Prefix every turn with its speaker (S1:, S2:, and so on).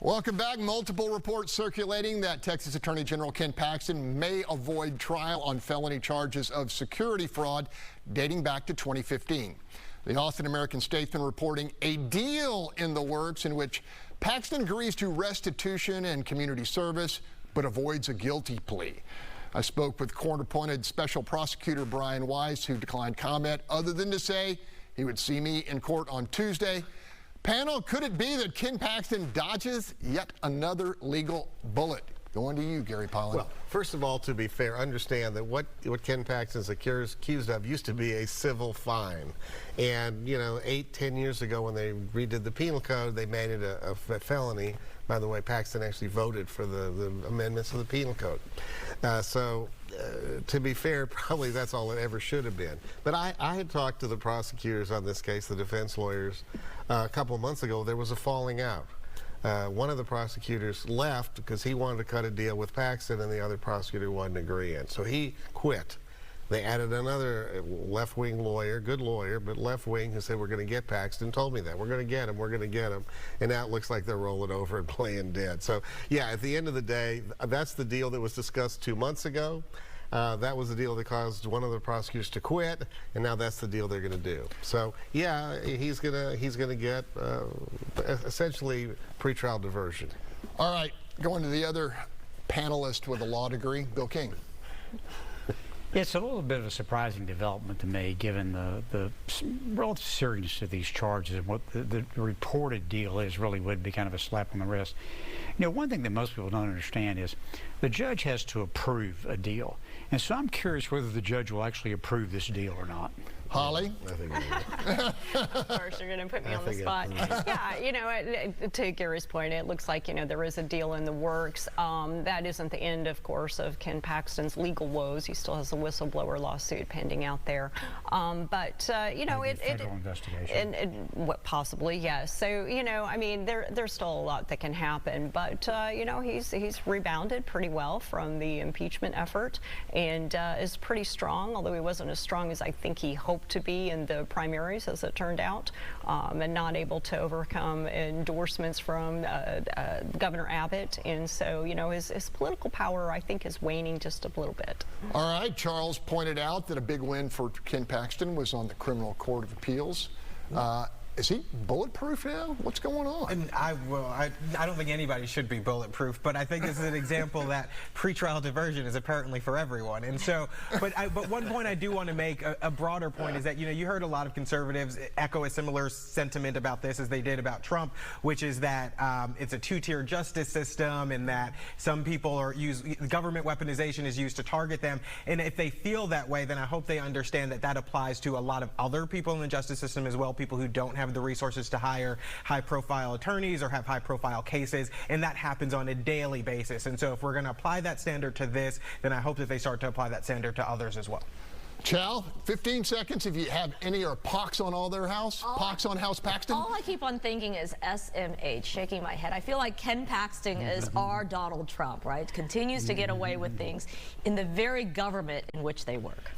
S1: Welcome back. Multiple reports circulating that Texas Attorney General Ken Paxton may avoid trial on felony charges of security fraud dating back to 2015. The Austin American-Statesman reporting a deal in the works in which Paxton agrees to restitution and community service but avoids a guilty plea. I spoke with court-appointed Special Prosecutor Brian Weiss, who declined comment other than to say he would see me in court on Tuesday. Panel, could it be that Ken Paxton dodges yet another legal bullet? Going to you, Gary Pollan.
S2: Well, first of all, to be fair, understand that what Ken Paxton is accused of used to be a civil fine. And, you know, 8-10 years ago when they redid the penal code, they made it a felony. By the way, Paxton actually voted for the amendments of the penal code. To be fair, probably that's all it ever should have been. But I had talked to the prosecutors on this case, the defense lawyers, a couple of months ago. There was a falling out. One of the prosecutors left because he wanted to cut a deal with Paxton and the other prosecutor wasn't agreeing. So he quit. They added another left-wing lawyer, good lawyer, but left-wing, who said, we're going to get Paxton, told me that. We're going to get him, we're going to get him. And now it looks like they're rolling over and playing dead. So, yeah, at the end of the day, that's the deal that was discussed 2 months ago. That was the deal that caused one of the prosecutors to quit, and now that's the deal they're going to do. So, yeah, he's gonna get essentially pretrial diversion.
S1: All right, going to the other panelist with a law degree, Bill King.
S3: It's a little bit of a surprising development to me, given the relative seriousness of these charges and what the reported deal is. Really would be kind of a slap on the wrist. You know, one thing that most people don't understand is the judge has to approve a deal. And so I'm curious whether the judge will actually approve this deal or not.
S1: Holly?
S4: Of course, you're going to put me on the spot. Yeah, you know, to Gary's point, it looks like, you know, there is a deal in the works. That isn't the end, of course, of Ken Paxton's legal woes. He still has a whistleblower lawsuit pending out there. You know,
S3: federal investigation.
S4: What possibly, yes. So, you know, I mean, there's still a lot that can happen, but you know, he's rebounded pretty well from the impeachment effort and is pretty strong, although he wasn't as strong as I think he hoped to be in the primaries, as it turned out, and not able to overcome endorsements from Governor Abbott. And so, you know, his political power, I think, is waning just a little bit.
S1: All right, Charles pointed out that a big win for Ken Paxton was on the Criminal Court of Appeals. Is he bulletproof now? What's going on?
S5: And I don't think anybody should be bulletproof, but I think this is an example that pretrial diversion is apparently for everyone. And so, but one point I do want to make, a broader point, is that, you know, you heard a lot of conservatives echo a similar sentiment about this as they did about Trump, which is that it's a two-tier justice system and that some people government weaponization is used to target them. And if they feel that way, then I hope they understand that that applies to a lot of other people in the justice system as well, people who don't have the resources to hire high-profile attorneys or have high-profile cases, and that happens on a daily basis. And so if we're going to apply that standard to this, then I hope that they start to apply that standard to others as well.
S1: Chow, 15 seconds if you have any or pox on all their house. Pox on House Paxton.
S6: All I keep on thinking is SMH, shaking my head. I feel like Ken Paxton is our Donald Trump, right? Continues to get away with things in the very government in which they work.